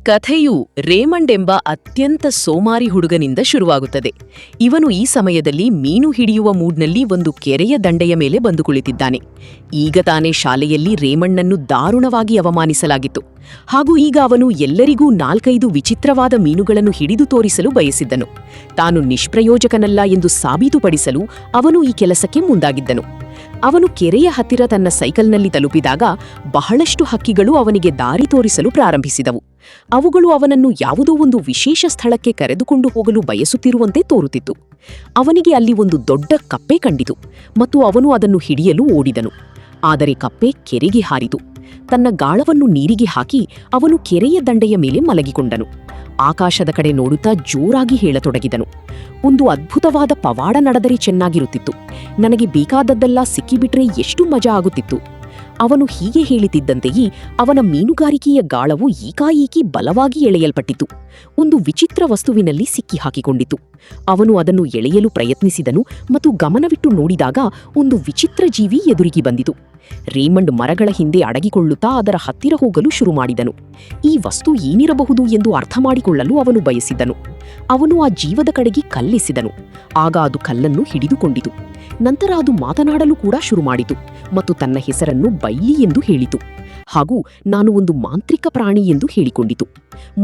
ಕಥೆಯು ರೇಮಂಡ್ ಎಂಬ ಅತ್ಯಂತ ಸೋಮಾರಿ ಹುಡುಗನಿಂದ ಶುರುವಾಗುತ್ತದೆ. ಇವನು ಈ ಸಮಯದಲ್ಲಿ ಮೀನು ಹಿಡಿಯುವ ಮೂಡ್ನಲ್ಲಿ ಒಂದು ಕೆರೆಯ ದಂಡೆಯ ಮೇಲೆ ಬಂದು ಕುಳಿತಿದ್ದಾನೆ. ಈಗ ತಾನೇ ಶಾಲೆಯಲ್ಲಿ ರೇಮಂಡ್ನನ್ನು ದಾರುಣವಾಗಿ ಅವಮಾನಿಸಲಾಗಿತ್ತು. ಹಾಗೂ ಈಗ ಅವನು ಎಲ್ಲರಿಗೂ 4-5 ವಿಚಿತ್ರವಾದ ಮೀನುಗಳನ್ನು ಹಿಡಿದು ತೋರಿಸಲು ಬಯಸಿದ್ದನು. ತಾನು ನಿಷ್ಪ್ರಯೋಜಕನಲ್ಲ ಎಂದು ಸಾಬೀತುಪಡಿಸಲು ಅವನು ಈ ಕೆಲಸಕ್ಕೆ ಮುಂದಾಗಿದ್ದನು. ಅವನು ಕೆರೆಯ ಹತ್ತಿರ ತನ್ನ ಸೈಕಲ್ನಲ್ಲಿ ತಲುಪಿದಾಗ ಬಹಳಷ್ಟು ಹಕ್ಕಿಗಳು ಅವನಿಗೆ ದಾರಿ ತೋರಿಸಲು ಪ್ರಾರಂಭಿಸಿದವು. ಅವುಗಳು ಅವನನ್ನು ಯಾವುದೋ ಒಂದು ವಿಶೇಷ ಸ್ಥಳಕ್ಕೆ ಕರೆದುಕೊಂಡು ಹೋಗಲು ಬಯಸುತ್ತಿರುವಂತೆ ತೋರುತ್ತಿತ್ತು. ಅವನಿಗೆ ಅಲ್ಲಿ ಒಂದು ದೊಡ್ಡ ಕಪ್ಪೆ ಕಂಡಿತು ಮತ್ತು ಅವನು ಅದನ್ನು ಹಿಡಿಯಲು ಓಡಿದನು. ಆದರೆ ಕಪ್ಪೆ ಕೆರೆಗೆ ಹಾರಿತು. ತನ್ನ ಗಾಳವನ್ನು ನೀರಿಗೆ ಹಾಕಿ ಅವನು ಕೆರೆಯ ದಂಡೆಯ ಮೇಲೆ ಮಲಗಿಕೊಂಡನು. ಆಕಾಶದ ಕಡೆ ನೋಡುತ್ತಾ ಜೋರಾಗಿ ಹೇಳತೊಡಗಿದನು, ಒಂದು ಅದ್ಭುತವಾದ ಪವಾಡ ನಡೆದರೆ ಚೆನ್ನಾಗಿರುತ್ತಿತ್ತು. ನನಗೆ ಬೇಕಾದದ್ದೆಲ್ಲ ಸಿಕ್ಕಿಬಿಟ್ರೆ ಎಷ್ಟು ಮಜಾ ಆಗುತ್ತಿತ್ತು. ಅವನು ಹೀಗೆ ಹೇಳುತ್ತಿದ್ದಂತೆಯೇ ಅವನ ಮೀನುಗಾರಿಕೆಯ ಗಾಳವು ಏಕಾಏಕಿ ಬಲವಾಗಿ ಎಳೆಯಲ್ಪಟ್ಟಿತು. ಒಂದು ವಿಚಿತ್ರ ವಸ್ತುವಿನಲ್ಲಿ ಸಿಕ್ಕಿ ಹಾಕಿಕೊಂಡಿತು. ಅವನು ಅದನ್ನು ಎಳೆಯಲು ಪ್ರಯತ್ನಿಸಿದನು ಮತ್ತು ಗಮನವಿಟ್ಟು ನೋಡಿದಾಗ ಒಂದು ವಿಚಿತ್ರ ಜೀವಿ ಎದುರಿಗೆ ಬಂದಿತು. ರೇಮಂಡ್ ಮರಗಳ ಹಿಂದೆ ಅಡಗಿಕೊಳ್ಳುತ್ತಾ ಅದರ ಹತ್ತಿರ ಹೋಗಲು ಶುರು ಮಾಡಿದನು. ಈ ವಸ್ತು ಏನಿರಬಹುದು ಎಂದು ಅರ್ಥ ಮಾಡಿಕೊಳ್ಳಲು ಅವನು ಬಯಸಿದನು. ಅವನು ಆ ಜೀವದ ಕಡೆಗೆ ಕಲ್ಲೆಸೆದನು. ಆಗ ಅದು ಕಲ್ಲನ್ನು ಹಿಡಿದುಕೊಂಡಿತು. ನಂತರ ಅದು ಮಾತನಾಡಲು ಕೂಡ ಶುರು ಮಾಡಿತು ಮತ್ತು ತನ್ನ ಹೆಸರನ್ನು ಬೈಲಿ ಎಂದು ಹೇಳಿತು. ಹಾಗೂ ನಾನು ಒಂದು ಮಾಂತ್ರಿಕ ಪ್ರಾಣಿ ಎಂದು ಹೇಳಿಕೊಂಡಿತು.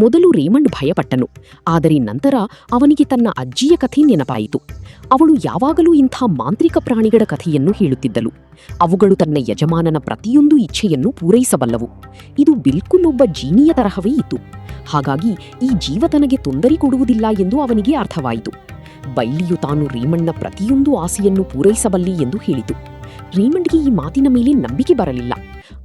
ಮೊದಲು ರೇಮಂಡ್ ಭಯಪಟ್ಟನು. ಆದರೆ ನಂತರ ಅವನಿಗೆ ತನ್ನ ಅಜ್ಜಿಯ ಕಥೆ ನೆನಪಾಯಿತು. ಅವಳು ಯಾವಾಗಲೂ ಇಂಥ ಮಾಂತ್ರಿಕ ಪ್ರಾಣಿಗಳ ಕಥೆಯನ್ನು ಹೇಳುತ್ತಿದ್ದಳು. ಅವುಗಳು ತನ್ನ ಯಜಮಾನನ ಪ್ರತಿಯೊಂದು ಇಚ್ಛೆಯನ್ನು ಪೂರೈಸಬಲ್ಲವು. ಇದು ಬಿಲ್ಕುಲ್ ಒಬ್ಬ ಜೀನಿಯ ತರಹವೇ ಇತ್ತು. ಹಾಗಾಗಿ ಈ ಜೀವ ತನಗೆ ತೊಂದರೆ ಕೊಡುವುದಿಲ್ಲ ಎಂದು ಅವನಿಗೆ ಅರ್ಥವಾಯಿತು. ಬೈಲಿಯು ತಾನು ರೇಮಂಡ್ನ ಪ್ರತಿಯೊಂದು ಆಸೆಯನ್ನು ಪೂರೈಸಬಲ್ಲಿ ಎಂದು ಹೇಳಿತು. ರೇಮಂಡ್ಗೆ ಈ ಮಾತಿನ ಮೇಲೆ ನಂಬಿಕೆ ಬರಲಿಲ್ಲ.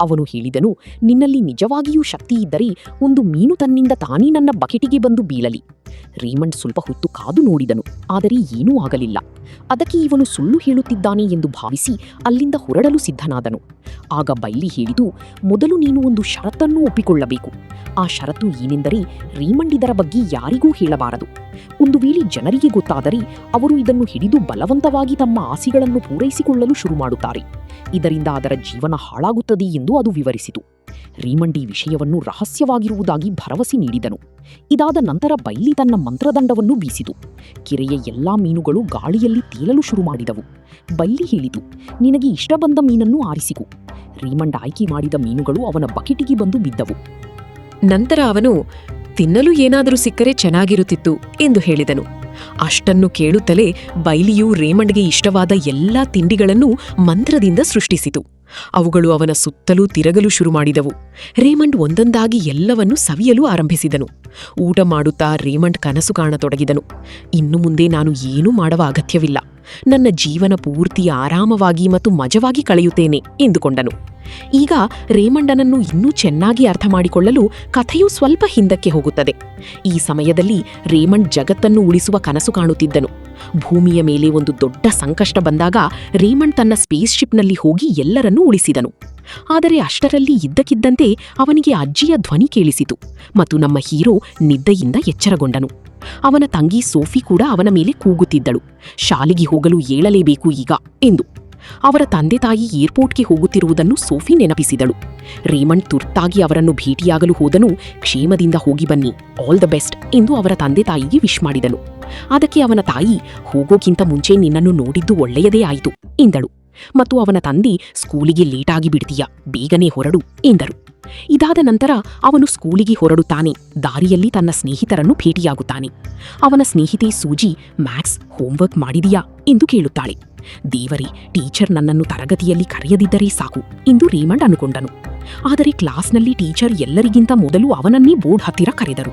ಅವನು ಹೇಳಿದನು, ನಿನ್ನಲ್ಲಿ ನಿಜವಾಗಿಯೂ ಶಕ್ತಿ ಇದ್ದರೆ ಒಂದು ಮೀನು ತನ್ನಿಂದ ತಾನೇ ನನ್ನ ಬಕೆಟಿಗೆ ಬಂದು ಬೀಳಲಿ. ರೇಮಂಡ್ ಸ್ವಲ್ಪ ಹೊತ್ತು ಕಾದು ನೋಡಿದನು. ಆದರೆ ಏನೂ ಆಗಲಿಲ್ಲ. ಅದಕ್ಕೆ ಇವನು ಸುಳ್ಳು ಹೇಳುತ್ತಿದ್ದಾನೆ ಎಂದು ಭಾವಿಸಿ ಅಲ್ಲಿಂದ ಹೊರಡಲು ಸಿದ್ಧನಾದನು. ಆಗ ಬೈಲಿ ಹೇಳಿದು, ಮೊದಲು ನೀನು ಒಂದು ಷರತ್ತನ್ನು ಒಪ್ಪಿಕೊಳ್ಳಬೇಕು. ಆ ಷರತ್ತು ಏನೆಂದರೆ ರೇಮಂಡ್ ಇದರ ಬಗ್ಗೆ ಯಾರಿಗೂ ಹೇಳಬಾರದು. ಒಂದು ವೇಳೆ ಜನರಿಗೆ ಗೊತ್ತಾದರೆ ಅವರು ಇದನ್ನು ಹಿಡಿದು ಬಲವಂತವಾಗಿ ತಮ್ಮ ಆಸೆಗಳನ್ನು ಪೂರೈಸಿಕೊಳ್ಳಲು ಶುರು ಮಾಡುತ್ತಾರೆ. ಇದರಿಂದ ಅದರ ಜೀವನ ಹಾಳಾಗುತ್ತದೆ ಎಂದು ಅದು ವಿವರಿಸಿತು. ರೇಮಂಡ್ ಈ ವಿಷಯವನ್ನು ರಹಸ್ಯವಾಗಿರುವುದಾಗಿ ಭರವಸೆ ನೀಡಿದನು. ಇದಾದ ನಂತರ ಬೈಲಿ ತನ್ನ ಮಂತ್ರದಂಡವನ್ನು ಬೀಸಿತು. ಕೆರೆಯ ಎಲ್ಲಾ ಮೀನುಗಳು ಗಾಳಿಯಲ್ಲಿ ತೇಲಲು ಶುರು ಮಾಡಿದವು. ಬೈಲಿ ಹೇಳಿತು, ನಿನಗೆ ಇಷ್ಟ ಬಂದ ಮೀನನ್ನು ಆರಿಸಿಕು. ರೇಮಂಡ್ ಆಯ್ಕೆ ಮಾಡಿದ ಮೀನುಗಳು ಅವನ ಬಕೆಟಿಗೆ ಬಂದು ಬಿದ್ದವು. ನಂತರ ಅವನು, ತಿನ್ನಲು ಏನಾದರೂ ಸಿಕ್ಕರೆ ಚೆನ್ನಾಗಿರುತ್ತಿತ್ತು ಎಂದು ಹೇಳಿದನು. ಅಷ್ಟನ್ನು ಕೇಳುತ್ತಲೇ ಬೈಲಿಯು ರೇಮಂಡ್ಗೆ ಇಷ್ಟವಾದ ಎಲ್ಲಾ ತಿಂಡಿಗಳನ್ನು ಮಂತ್ರದಿಂದ ಸೃಷ್ಟಿಸಿತು. ಅವುಗಳು ಅವನ ಸುತ್ತಲೂ ತಿರಗಲು ಶುರು ಮಾಡಿದವು. ರೇಮಂಡ್ ಒಂದೊಂದಾಗಿ ಎಲ್ಲವನ್ನೂ ಸವಿಯಲು ಆರಂಭಿಸಿದನು. ಊಟ ಮಾಡುತ್ತಾ ರೇಮಂಡ್ ಕನಸು ಕಾಣತೊಡಗಿದನು. ಇನ್ನು ಮುಂದೆ ನಾನು ಏನೂ ಮಾಡುವ ಅಗತ್ಯವಿಲ್ಲ. ನನ್ನ ಜೀವನ ಪೂರ್ತಿ ಆರಾಮವಾಗಿ ಮತ್ತು ಮಜವಾಗಿ ಕಳೆಯುತ್ತೇನೆ ಎಂದುಕೊಂಡನು. ಈಗ ರೇಮಂಡನನ್ನು ಇನ್ನೂ ಚೆನ್ನಾಗಿ ಅರ್ಥ ಮಾಡಿಕೊಳ್ಳಲು ಕಥೆಯು ಸ್ವಲ್ಪ ಹಿಂದಕ್ಕೆ ಹೋಗುತ್ತದೆ. ಈ ಸಮಯದಲ್ಲಿ ರೇಮಂಡ್ ಜಗತ್ತನ್ನು ಉಳಿಸುವ ಕನಸು ಕಾಣುತ್ತಿದ್ದನು. ಭೂಮಿಯ ಮೇಲೆ ಒಂದು ದೊಡ್ಡ ಸಂಕಷ್ಟ ಬಂದಾಗ ರೇಮಂಡ್ ತನ್ನ ಸ್ಪೇಸ್ ಶಿಪ್ನಲ್ಲಿ ಹೋಗಿ ಎಲ್ಲರನ್ನೂ ಉಳಿಸಿದನು. ಆದರೆ ಅಷ್ಟರಲ್ಲಿ ಇದ್ದಕ್ಕಿದ್ದಂತೆ ಅವನಿಗೆ ಅಜ್ಜಿಯ ಧ್ವನಿ ಕೇಳಿಸಿತು ಮತ್ತು ನಮ್ಮ ಹೀರೋ ನಿದ್ದೆಯಿಂದ ಎಚ್ಚರಗೊಂಡನು. ಅವನ ತಂಗಿ ಸೋಫಿ ಕೂಡ ಅವನ ಮೇಲೆ ಕೂಗುತ್ತಿದ್ದಳು, ಶಾಲೆಗೆ ಹೋಗಲು ಏಳಲೇಬೇಕು ಈಗ ಎಂದು. ಅವರ ತಂದೆ ತಾಯಿ ಏರ್ಪೋರ್ಟ್ಗೆ ಹೋಗುತ್ತಿರುವುದನ್ನು ಸೋಫಿ ನೆನಪಿಸಿದಳು. ರೇಮಂಡ್ ತುರ್ತಾಗಿ ಅವರನ್ನು ಭೇಟಿಯಾಗಲು ಹೋದನು. ಕ್ಷೇಮದಿಂದ ಹೋಗಿ ಬನ್ನಿ, ಆಲ್ ದ ಬೆಸ್ಟ್ ಎಂದು ಅವರ ತಂದೆ ತಾಯಿಗೆ ವಿಶ್ ಮಾಡಿದನು. ಅದಕ್ಕೆ ಅವನ ತಾಯಿ, ಹೋಗೋಕ್ಕಿಂತ ಮುಂಚೆ ನಿನ್ನನ್ನು ನೋಡಿದ್ದು ಒಳ್ಳೆಯದೇ ಆಯಿತು ಎಂದಳು. ಮತ್ತು ಅವನ ತಂದೆ, ಸ್ಕೂಲಿಗೆ ಲೇಟಾಗಿ ಬಿಡ್ತೀಯ, ಬೇಗನೆ ಹೊರಡು ಎಂದರು. ಇದಾದ ನಂತರ ಅವನು ಸ್ಕೂಲಿಗೆ ಹೊರಡುತ್ತಾನೆ. ದಾರಿಯಲ್ಲಿ ತನ್ನ ಸ್ನೇಹಿತರನ್ನು ಭೇಟಿಯಾಗುತ್ತಾನೆ. ಅವನ ಸ್ನೇಹಿತೆ ಸೂಜಿ, ಮ್ಯಾಕ್ಸ್ ಹೋಂವರ್ಕ್ ಮಾಡಿದೀಯಾ ಎಂದು ಕೇಳುತ್ತಾಳೆ. ದೇವರೇ, ಟೀಚರ್ ನನ್ನನ್ನು ತರಗತಿಯಲ್ಲಿ ಕರೆಯದಿದ್ದರೆ ಸಾಕು ಎಂದು ರೇಮಂಡ್ ಅನುಕೊಂಡನು. ಆದರೆ ಕ್ಲಾಸ್ನಲ್ಲಿ ಟೀಚರ್ ಎಲ್ಲರಿಗಿಂತ ಮೊದಲು ಅವನನ್ನೇ ಬೋರ್ಡ್ ಹತ್ತಿರ ಕರೆದರು.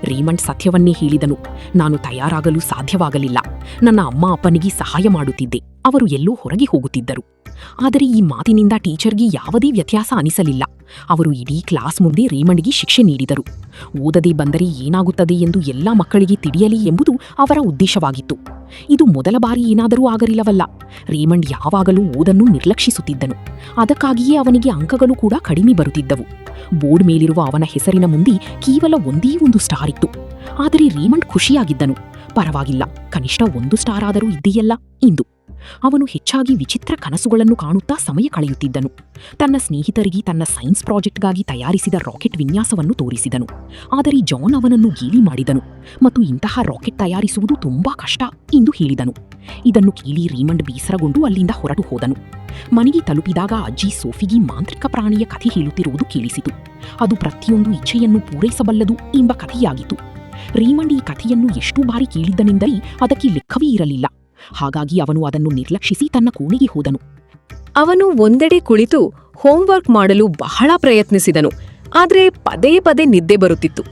ರೇಮಂಡ್ ಸತ್ಯವನ್ನೇ ಹೇಳಿದನು, ನಾನು ತಯಾರಾಗಲು ಸಾಧ್ಯವಾಗಲಿಲ್ಲ. ನನ್ನ ಅಮ್ಮ ಅಪ್ಪನಿಗೆ ಸಹಾಯ ಮಾಡುತ್ತಿದ್ದೆ. ಅವರು ಎಲ್ಲೋ ಹೊರಗೆ ಹೋಗುತ್ತಿದ್ದರು. ಆದರೆ ಈ ಮಾತಿನಿಂದ ಟೀಚರ್ಗೆ ಯಾವುದೇ ವ್ಯತ್ಯಾಸ ಅನಿಸಲಿಲ್ಲ. ಅವರು ಇಡೀ ಕ್ಲಾಸ್ ಮುಂದೆ ರೇಮಂಡ್ಗೆ ಶಿಕ್ಷೆ ನೀಡಿದರು. ಓದದೇ ಬಂದರೆ ಏನಾಗುತ್ತದೆ ಎಂದು ಎಲ್ಲ ಮಕ್ಕಳಿಗೆ ತಿಳಿಯಲಿ ಎಂಬುದು ಅವರ ಉದ್ದೇಶವಾಗಿತ್ತು. ಇದು ಮೊದಲ ಬಾರಿ ಏನಾದರೂ ಆಗಲಿಲ್ಲವಲ್ಲ. ರೇಮಂಡ್ ಯಾವಾಗಲೂ ಓದನ್ನು ನಿರ್ಲಕ್ಷಿಸುತ್ತಿದ್ದನು. ಅದಕ್ಕಾಗಿಯೇ ಅವನಿಗೆ ಅಂಕಗಳು ಕೂಡ ಕಡಿಮೆ ಬರುತ್ತಿದ್ದವು. ಬೋರ್ಡ್ ಮೇಲಿರುವ ಅವನ ಹೆಸರಿನ ಮುಂದೆ ಕೇವಲ ಒಂದೇ ಒಂದು ಸ್ಟಾರ್ ಇತ್ತು. ಆದರೆ ರೇಮಂಡ್ ಖುಷಿಯಾಗಿದ್ದನು. ಪರವಾಗಿಲ್ಲ, ಕನಿಷ್ಠ 1 ಸ್ಟಾರ್ ಆದರೂ ಇದೆಯಲ್ಲ ಇಂದು. ಅವನು ಹೆಚ್ಚಾಗಿ ವಿಚಿತ್ರ ಕನಸುಗಳನ್ನು ಕಾಣುತ್ತಾ ಸಮಯ ಕಳೆಯುತ್ತಿದ್ದನು. ತನ್ನ ಸ್ನೇಹಿತರಿಗೆ ತನ್ನ ಸೈನ್ಸ್ ಪ್ರಾಜೆಕ್ಟ್ಗಾಗಿ ತಯಾರಿಸಿದ ರಾಕೆಟ್ ವಿನ್ಯಾಸವನ್ನು ತೋರಿಸಿದನು. ಆದರೆ ಜಾನ್ ಅವನನ್ನು ಗೇಲಿ ಮಾಡಿದನು ಮತ್ತು ಇಂತಹ ರಾಕೆಟ್ ತಯಾರಿಸುವುದು ತುಂಬಾ ಕಷ್ಟ ಎಂದು ಹೇಳಿದನು. ಇದನ್ನು ಕೇಳಿ ರೀಮಂಡ್ ಬೇಸರಗೊಂಡು ಅಲ್ಲಿಂದ ಹೊರಟು ಹೋದನು. ಮನೆಗೆ ತಲುಪಿದಾಗ ಅಜ್ಜಿ ಸೋಫಿಗೆ ಮಾಂತ್ರಿಕ ಪ್ರಾಣಿಯ ಕಥೆ ಹೇಳುತ್ತಿರುವುದು ಕೇಳಿಸಿತು. ಅದು ಪ್ರತಿಯೊಂದು ಇಚ್ಛೆಯನ್ನು ಪೂರೈಸಬಲ್ಲದು ಎಂಬ ಕಥೆಯಾಗಿತ್ತು. ರೀಮಂಡ್ ಈ ಕಥೆಯನ್ನು ಎಷ್ಟು ಬಾರಿ ಕೇಳಿದ್ದನೆಂದರೆ ಅದಕ್ಕೆ ಲೆಕ್ಕವೇ ಇರಲಿಲ್ಲ. ಹಾಗಾಗಿ ಅವನು ಅದನ್ನು ನಿರ್ಲಕ್ಷಿಸಿ ತನ್ನ ಕೋಣೆಗೆ ಹೋದನು. ಅವನು ಒಂದೆಡೆ ಕುಳಿತು ಹೋಂವರ್ಕ್ ಮಾಡಲು ಬಹಳ ಪ್ರಯತ್ನಿಸಿದನು. ಆದರೆ ಪದೇ ಪದೇ ನಿದ್ದೆ ಬರುತ್ತಿತ್ತು.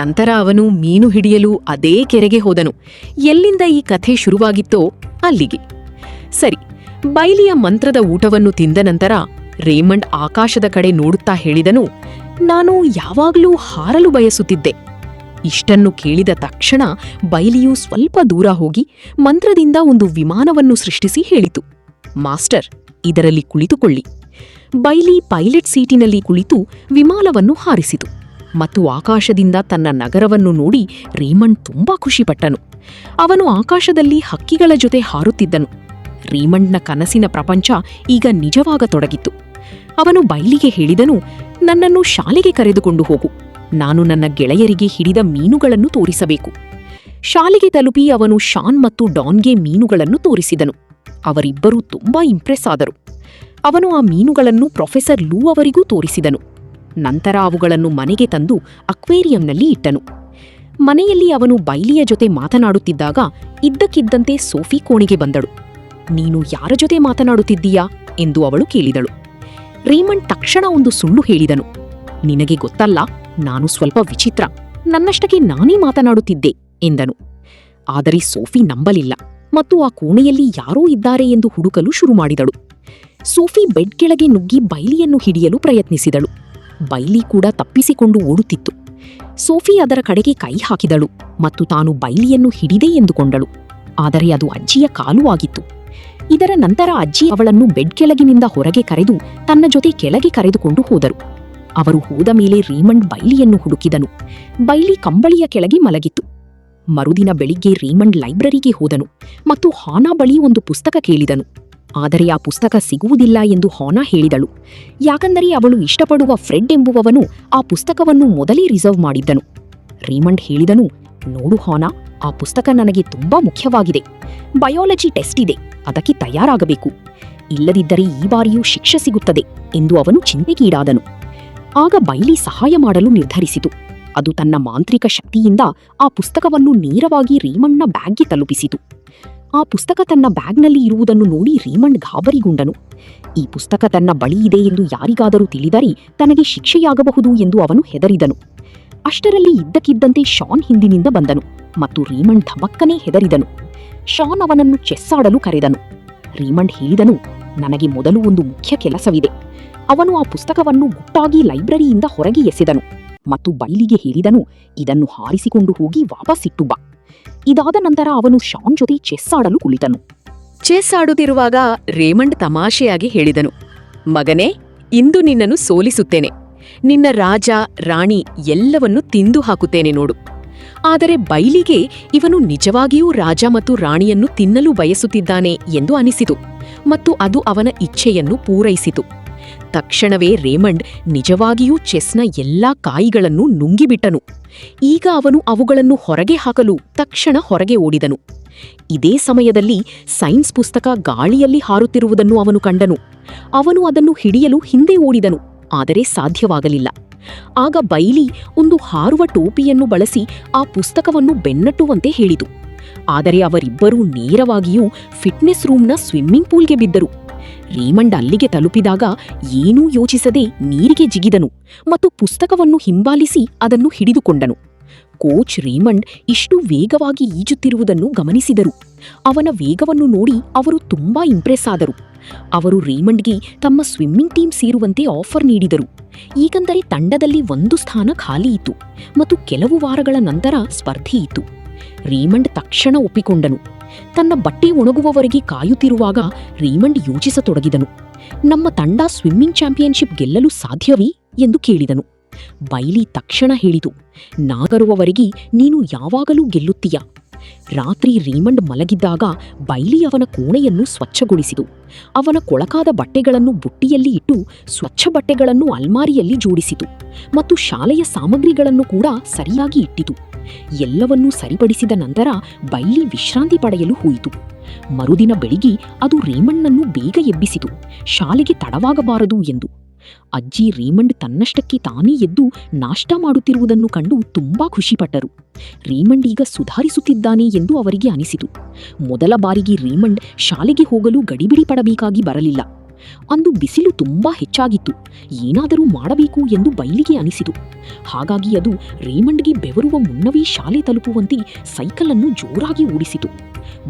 ನಂತರ ಅವನು ಮೀನು ಹಿಡಿಯಲು ಅದೇ ಕೆರೆಗೆ ಹೋದನು. ಎಲ್ಲಿಂದ ಈ ಕಥೆ ಶುರುವಾಗಿತ್ತೋ ಅಲ್ಲಿಗೆ. ಸರಿ, ಬೈಲಿಯ ಮಂತ್ರದ ಊಟವನ್ನು ತಿಂದ ನಂತರ ರೇಮಂಡ್ ಆಕಾಶದ ಕಡೆ ನೋಡುತ್ತಾ ಹೇಳಿದನು, ನಾನು ಯಾವಾಗಲೂ ಹಾರಲು ಬಯಸುತ್ತಿದ್ದೆ. ಇಷ್ಟನ್ನು ಕೇಳಿದ ತಕ್ಷಣ ಬೈಲಿಯು ಸ್ವಲ್ಪ ದೂರ ಹೋಗಿ ಮಂತ್ರದಿಂದ ಒಂದು ವಿಮಾನವನ್ನು ಸೃಷ್ಟಿಸಿ ಹೇಳಿತು, ಮಾಸ್ಟರ್, ಇದರಲ್ಲಿ ಕುಳಿತುಕೊಳ್ಳಿ. ಬೈಲಿ ಪೈಲಟ್ ಸೀಟಿನಲ್ಲಿ ಕುಳಿತು ವಿಮಾನವನ್ನು ಹಾರಿಸಿತು ಮತ್ತು ಆಕಾಶದಿಂದ ತನ್ನ ನಗರವನ್ನು ನೋಡಿ ರೀಮಂಡ್ ತುಂಬಾ ಖುಷಿಪಟ್ಟನು. ಅವನು ಆಕಾಶದಲ್ಲಿ ಹಕ್ಕಿಗಳ ಜೊತೆ ಹಾರುತ್ತಿದ್ದನು. ರೀಮಂಡ್ನ ಕನಸಿನ ಪ್ರಪಂಚ ಈಗ ನಿಜವಾಗತೊಡಗಿತ್ತು. ಅವನು ಬೈಲಿಗೆ ಹೇಳಿದನು, ನನ್ನನ್ನು ಶಾಲೆಗೆ ಕರೆದುಕೊಂಡು ಹೋಗು. ನಾನು ನನ್ನ ಗೆಳೆಯರಿಗೆ ಹಿಡಿದ ಮೀನುಗಳನ್ನು ತೋರಿಸಬೇಕು. ಶಾಲೆಗೆ ತಲುಪಿ ಅವನು ಶಾನ್ ಮತ್ತು ಡಾನ್ಗೆ ಮೀನುಗಳನ್ನು ತೋರಿಸಿದನು. ಅವರಿಬ್ಬರೂ ತುಂಬಾ ಇಂಪ್ರೆಸ್ ಆದರು. ಅವನು ಆ ಮೀನುಗಳನ್ನು ಪ್ರೊಫೆಸರ್ ಲೂ ಅವರಿಗೂ ತೋರಿಸಿದನು. ನಂತರ ಅವುಗಳನ್ನು ಮನೆಗೆ ತಂದು ಅಕ್ವೇರಿಯಂನಲ್ಲಿ ಇಟ್ಟನು. ಮನೆಯಲ್ಲಿ ಅವನು ಬೈಲಿಯ ಜೊತೆ ಮಾತನಾಡುತ್ತಿದ್ದಾಗ ಇದ್ದಕ್ಕಿದ್ದಂತೆ ಸೋಫಿ ಕೋಣೆಗೆ ಬಂದಳು. ನೀನು ಯಾರ ಜೊತೆ ಮಾತನಾಡುತ್ತಿದ್ದೀಯಾ ಎಂದು ಅವಳು ಕೇಳಿದಳು. ರೀಮಂಡ್ ತಕ್ಷಣ ಒಂದು ಸುಳ್ಳು ಹೇಳಿದನು. ನಿನಗೆ ಗೊತ್ತಲ್ಲ, ನಾನು ಸ್ವಲ್ಪ ವಿಚಿತ್ರ, ನನ್ನಷ್ಟಕ್ಕೆ ನಾನೇ ಮಾತನಾಡುತ್ತಿದ್ದೆ ಎಂದನು. ಆದರೆ ಸೋಫಿ ನಂಬಲಿಲ್ಲ ಮತ್ತು ಆ ಕೋಣೆಯಲ್ಲಿ ಯಾರೋ ಇದ್ದಾರೆ ಎಂದು ಹುಡುಕಲು ಶುರು ಮಾಡಿದಳು. ಸೋಫಿ ಬೆಡ್ ಕೆಳಗೆ ನುಗ್ಗಿ ಬೈಲಿಯನ್ನು ಹಿಡಿಯಲು ಪ್ರಯತ್ನಿಸಿದಳು. ಬೈಲಿ ಕೂಡ ತಪ್ಪಿಸಿಕೊಂಡು ಓಡುತ್ತಿತ್ತು. ಸೋಫಿ ಅದರ ಕಡೆಗೆ ಕೈ ಹಾಕಿದಳು ಮತ್ತು ತಾನು ಬೈಲಿಯನ್ನು ಹಿಡಿದೆ ಎಂದುಕೊಂಡಳು. ಆದರೆ ಅದು ಅಜ್ಜಿಯ ಕಾಲು ಆಗಿತ್ತು. ಇದರ ನಂತರ ಅಜ್ಜಿ ಅವಳನ್ನು ಬೆಡ್ ಕೆಳಗಿನಿಂದ ಹೊರಗೆ ಕರೆದು ತನ್ನ ಜೊತೆ ಕೆಳಗೆ ಕರೆದುಕೊಂಡು ಹೋದರು. ಅವರು ಹೋದ ಮೇಲೆ ರೀಮಂಡ್ ಬೈಲಿಯನ್ನು ಹುಡುಕಿದನು. ಬೈಲಿ ಕಂಬಳಿಯ ಕೆಳಗೆ ಮಲಗಿತ್ತು. ಮರುದಿನ ಬೆಳಿಗ್ಗೆ ರೀಮಂಡ್ ಲೈಬ್ರರಿಗೆ ಹೋದನು ಮತ್ತು ಹಾನಾ ಬಳಿ ಒಂದು ಪುಸ್ತಕ ಕೇಳಿದನು. ಆದರೆ ಆ ಪುಸ್ತಕ ಸಿಗುವುದಿಲ್ಲ ಎಂದು ಹಾನಾ ಹೇಳಿದಳು. ಯಾಕಂದರೆ ಅವಳು ಇಷ್ಟಪಡುವ ಫ್ರೆಡ್ ಎಂಬುವವನು ಆ ಪುಸ್ತಕವನ್ನು ಮೊದಲೇ ರಿಸರ್ವ್ ಮಾಡಿದ್ದನು. ರೀಮಂಡ್ ಹೇಳಿದನು, ನೋಡು ಹಾನಾ, ಆ ಪುಸ್ತಕ ನನಗೆ ತುಂಬಾ ಮುಖ್ಯವಾಗಿದೆ. ಬಯಾಲಜಿ ಟೆಸ್ಟ್ ಇದೆ, ಅದಕ್ಕೆ ತಯಾರಾಗಬೇಕು. ಇಲ್ಲದಿದ್ದರೆ ಈ ಬಾರಿಯೂ ಶಿಕ್ಷೆ ಸಿಗುತ್ತದೆ ಎಂದು ಅವನು ಚಿಂತೆಗೀಡಾದನು. ಆಗ ಬೈಲಿ ಸಹಾಯ ಮಾಡಲು ನಿರ್ಧರಿಸಿತು. ಅದು ತನ್ನ ಮಾಂತ್ರಿಕ ಶಕ್ತಿಯಿಂದ ಆ ಪುಸ್ತಕವನ್ನು ನೇರವಾಗಿ ರೀಮಂಡ್ನ ಬ್ಯಾಗ್ಗೆ ತಲುಪಿಸಿತು. ಆ ಪುಸ್ತಕ ತನ್ನ ಬ್ಯಾಗ್ನಲ್ಲಿ ಇರುವುದನ್ನು ನೋಡಿ ರೀಮಂಡ್ ಗಾಬರಿಗೊಂಡನು. ಈ ಪುಸ್ತಕ ತನ್ನ ಬಳಿ ಇದೆ ಎಂದು ಯಾರಿಗಾದರೂ ತಿಳಿದರೆ ತನಗೆ ಶಿಕ್ಷೆಯಾಗಬಹುದು ಎಂದು ಅವನು ಹೆದರಿದನು. ಅಷ್ಟರಲ್ಲಿ ಇದ್ದಕ್ಕಿದ್ದಂತೆ ಶಾನ್ ಹಿಂದಿನಿಂದ ಬಂದನು ಮತ್ತು ರೀಮಂಡ್ ಧಮಕ್ಕನೆ ಹೆದರಿದನು. ಶಾನ್ ಅವನನ್ನು ಚೆಸ್ ಆಡಲು ಕರೆದನು. ರೀಮಂಡ್ ಹೇಳಿದನು, ನನಗೆ ಮೊದಲು ಒಂದು ಮುಖ್ಯ ಕೆಲಸವಿದೆ. ಅವನು ಆ ಪುಸ್ತಕವನ್ನು ಗುಟ್ಟಾಗಿ ಲೈಬ್ರರಿಯಿಂದ ಹೊರಗೆ ಎಸೆದನು ಮತ್ತು ಬೈಲಿಗೆ ಹೇಳಿದನು, ಇದನ್ನು ಹಾರಿಸಿಕೊಂಡು ಹೋಗಿ ವಾಪಸ್ಸಿಟ್ಟು ಬಾ. ಇದಾದ ನಂತರ ಅವನು ಶಾನ್ ಜೊತೆ ಚೆಸ್ ಆಡಲು ಕುಳಿತನು. ಚೆಸ್ ಆಡುತ್ತಿರುವಾಗ ರೇಮಂಡ್ ತಮಾಷೆಯಾಗಿ ಹೇಳಿದನು, ಮಗನೇ, ಇಂದು ನಿನ್ನನ್ನು ಸೋಲಿಸುತ್ತೇನೆ. ನಿನ್ನ ರಾಜ ರಾಣಿ ಎಲ್ಲವನ್ನೂ ತಿಂದು ಹಾಕುತ್ತೇನೆ ನೋಡು. ಆದರೆ ಬೈಲಿಗೆ ಇವನು ನಿಜವಾಗಿಯೂ ರಾಜ ಮತ್ತು ರಾಣಿಯನ್ನು ತಿನ್ನಲು ಬಯಸುತ್ತಿದ್ದಾನೆ ಎಂದು ಅನಿಸಿತು ಮತ್ತು ಅದು ಅವನ ಇಚ್ಛೆಯನ್ನು ಪೂರೈಸಿತು. ತಕ್ಷಣವೇ ರೇಮಂಡ್ ನಿಜವಾಗಿಯೂ ಚೆಸ್ನ ಎಲ್ಲಾ ಕಾಯಿಗಳನ್ನು ನುಂಗಿಬಿಟ್ಟನು. ಈಗ ಅವನು ಅವುಗಳನ್ನು ಹೊರಗೆ ಹಾಕಲು ತಕ್ಷಣ ಹೊರಗೆ ಓಡಿದನು. ಇದೇ ಸಮಯದಲ್ಲಿ ಸೈನ್ಸ್ ಪುಸ್ತಕ ಗಾಳಿಯಲ್ಲಿ ಹಾರುತ್ತಿರುವುದನ್ನು ಅವನು ಕಂಡನು. ಅವನು ಅದನ್ನು ಹಿಡಿಯಲು ಹಿಂದೆ ಓಡಿದನು, ಆದರೆ ಸಾಧ್ಯವಾಗಲಿಲ್ಲ. ಆಗ ಬೈಲಿ ಒಂದು ಹಾರುವ ಟೋಪಿಯನ್ನು ಬಳಸಿ ಆ ಪುಸ್ತಕವನ್ನು ಬೆನ್ನಟ್ಟುವಂತೆ ಹೇಳಿತು. ಆದರೆ ಅವರಿಬ್ಬರೂ ನೇರವಾಗಿಯೂ ಫಿಟ್ನೆಸ್ ರೂಮ್ನ ಸ್ವಿಮ್ಮಿಂಗ್ ಪೂಲ್ಗೆ ಬಿದ್ದರು. ರೀಮಂಡ್ ಅಲ್ಲಿಗೆ ತಲುಪಿದಾಗ ಏನೂ ಯೋಚಿಸದೆ ನೀರಿಗೆ ಜಿಗಿದನು ಮತ್ತು ಪುಸ್ತಕವನ್ನು ಹಿಂಬಾಲಿಸಿ ಅದನ್ನು ಹಿಡಿದುಕೊಂಡನು. ಕೋಚ್ ರೀಮಂಡ್ ಇಷ್ಟು ವೇಗವಾಗಿ ಈಜುತ್ತಿರುವುದನ್ನು ಗಮನಿಸಿದರು. ಅವನ ವೇಗವನ್ನು ನೋಡಿ ಅವರು ತುಂಬಾ ಇಂಪ್ರೆಸ್ ಆದರು. ಅವರು ರೀಮಂಡ್ಗೆ ತಮ್ಮ ಸ್ವಿಮ್ಮಿಂಗ್ ಟೀಮ್ ಸೇರುವಂತೆ ಆಫರ್ ನೀಡಿದರು. ಈಗಂದರೆ ತಂಡದಲ್ಲಿ ಒಂದು ಸ್ಥಾನ ಖಾಲಿ ಇತ್ತು ಮತ್ತು ಕೆಲವು ವಾರಗಳ ನಂತರ ಸ್ಪರ್ಧೆ ಇತ್ತು. ರೀಮಂಡ್ ತಕ್ಷಣ ಒಪ್ಪಿಕೊಂಡನು. ತನ್ನ ಬಟ್ಟೆ ಒಣಗುವವರೆಗೆ ಕಾಯುತ್ತಿರುವಾಗ ರೀಮಂಡ್ ಯೋಚಿಸತೊಡಗಿದನು. ನಮ್ಮ ತಂಡ ಸ್ವಿಮ್ಮಿಂಗ್ ಚಾಂಪಿಯನ್ಶಿಪ್ ಗೆಲ್ಲಲು ಸಾಧ್ಯವೇ ಎಂದು ಕೇಳಿದನು. ಬೈಲಿ ತಕ್ಷಣ ಹೇಳಿತು, ನಾಗರುವವರೆಗೆ ನೀನು ಯಾವಾಗಲೂ ಗೆಲ್ಲುತ್ತೀಯ. ರಾತ್ರಿ ರೀಮಂಡ್ ಮಲಗಿದ್ದಾಗ ಬೈಲಿ ಅವನ ಕೋಣೆಯನ್ನು ಸ್ವಚ್ಛಗೊಳಿಸಿತು. ಅವನ ಕೊಳಕಾದ ಬಟ್ಟೆಗಳನ್ನು ಬುಟ್ಟಿಯಲ್ಲಿ ಇಟ್ಟು ಸ್ವಚ್ಛ ಬಟ್ಟೆಗಳನ್ನು ಅಲ್ಮಾರಿಯಲ್ಲಿ ಜೋಡಿಸಿತು ಮತ್ತು ಶಾಲೆಯ ಸಾಮಗ್ರಿಗಳನ್ನು ಕೂಡ ಸರಿಯಾಗಿ ಇಟ್ಟಿತು. ಎಲ್ಲವನ್ನೂ ಸರಿಪಡಿಸಿದ ನಂತರ ಬೈಲಿ ವಿಶ್ರಾಂತಿ ಪಡೆಯಲು ಹೋಯಿತು. ಮರುದಿನ ಬೆಳಿಗ್ಗೆ ಅದು ರೀಮಂಡ್ನನ್ನು ಬೇಗ ಎಬ್ಬಿಸಿತು, ಶಾಲೆಗೆ ತಡವಾಗಬಾರದು ಎಂದು. ಅಜ್ಜಿ ರೀಮಂಡ್ ತನ್ನಷ್ಟಕ್ಕೆ ತಾನೇ ಎದ್ದು ನಾಷ್ಟ ಮಾಡುತ್ತಿರುವುದನ್ನು ಕಂಡು ತುಂಬಾ ಖುಷಿಪಟ್ಟರು. ರೀಮಂಡ್ ಈಗ ಸುಧಾರಿಸುತ್ತಿದ್ದಾನೆ ಎಂದು ಅವರಿಗೆ ಅನಿಸಿತು. ಮೊದಲ ಬಾರಿಗೆ ರೀಮಂಡ್ ಶಾಲೆಗೆ ಹೋಗಲು ಗಡಿಬಿಡಿ ಪಡಬೇಕಾಗಿ ಬರಲಿಲ್ಲ. ಅಂದು ಬಿಸಿಲು ತುಂಬಾ ಹೆಚ್ಚಾಗಿತ್ತು. ಏನಾದರೂ ಮಾಡಬೇಕು ಎಂದು ಬೈಲಿಗೆ ಅನಿಸಿತು. ಹಾಗಾಗಿ ಅದು ರೀಮಂಡ್ಗೆ ಬೆವರುವ ಮುನ್ನವೇ ಶಾಲೆ ತಲುಪುವಂತೆ ಸೈಕಲನ್ನು ಜೋರಾಗಿ ಓಡಿಸಿತು.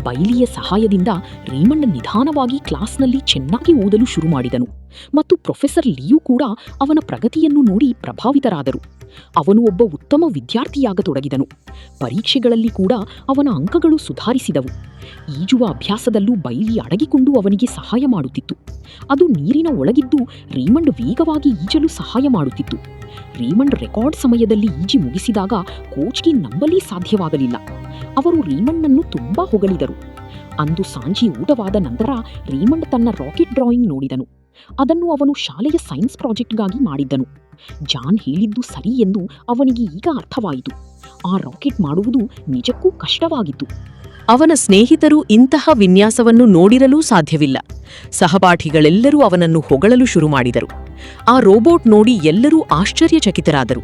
ಬೈಲಿಯ ಸಹಾಯದಿಂದ ರೀಮಂಡ್ ನಿಧಾನವಾಗಿ ಕ್ಲಾಸ್ನಲ್ಲಿ ಚೆನ್ನಾಗಿ ಓದಲು ಶುರು ಮಾಡಿದನು ಮತ್ತು ಪ್ರೊಫೆಸರ್ ಲಿಯು ಕೂಡ ಅವನ ಪ್ರಗತಿಯನ್ನು ನೋಡಿ ಪ್ರಭಾವಿತರಾದರು. ಅವನು ಒಬ್ಬ ಉತ್ತಮ ವಿದ್ಯಾರ್ಥಿಯಾಗತೊಡಗಿದನು. ಪರೀಕ್ಷೆಗಳಲ್ಲಿ ಕೂಡ ಅವನ ಅಂಕಗಳು ಸುಧಾರಿಸಿದವು. ಈಜುವ ಅಭ್ಯಾಸದಲ್ಲೂ ಬೈಲಿ ಅಡಗಿಕೊಂಡು ಅವನಿಗೆ ಸಹಾಯ ಮಾಡುತ್ತಿತ್ತು. ಅದು ನೀರಿನ ಒಳಗಿದ್ದು ರೀಮಂಡ್ ವೇಗವಾಗಿ ಈಜಲು ಸಹಾಯ ಮಾಡುತ್ತಿತ್ತು. ರೀಮಂಡ್ ರೆಕಾರ್ಡ್ ಸಮಯದಲ್ಲಿ ಈಜಿ ಮುಗಿಸಿದಾಗ ಕೋಚ್ಗೆ ನಂಬಲೇ ಸಾಧ್ಯವಾಗಲಿಲ್ಲ. ಅವರು ರೀಮಂಡ್ನನ್ನು ತುಂಬಾ ಹೊಗಳಿದರು. ಅಂದು ಸಂಜೆ ಊಟವಾದ ನಂತರ ರೀಮಂಡ್ ತನ್ನ ರಾಕೆಟ್ ಡ್ರಾಯಿಂಗ್ ನೋಡಿದನು. ಅದನ್ನು ಅವನು ಶಾಲೆಯ ಸೈನ್ಸ್ ಪ್ರಾಜೆಕ್ಟ್ಗಾಗಿ ಮಾಡಿದ್ದನು. ಜಾನ್ ಹೇಳಿದ್ದು ಸರಿ ಎಂದು ಅವನಿಗೆ ಈಗ ಅರ್ಥವಾಯಿತು. ಆ ರಾಕೆಟ್ ಮಾಡುವುದು ನಿಜಕ್ಕೂ ಕಷ್ಟವಾಗಿತ್ತು. ಅವನ ಸ್ನೇಹಿತರು ಇಂತಹ ವಿನ್ಯಾಸವನ್ನು ನೋಡಿರಲೂ ಸಾಧ್ಯವಿಲ್ಲ. ಸಹಪಾಠಿಗಳೆಲ್ಲರೂ ಅವನನ್ನು ಹೊಗಳಲು ಶುರು ಮಾಡಿದರು. ಆ ರೋಬೋಟ್ ನೋಡಿ ಎಲ್ಲರೂ ಆಶ್ಚರ್ಯಚಕಿತರಾದರು.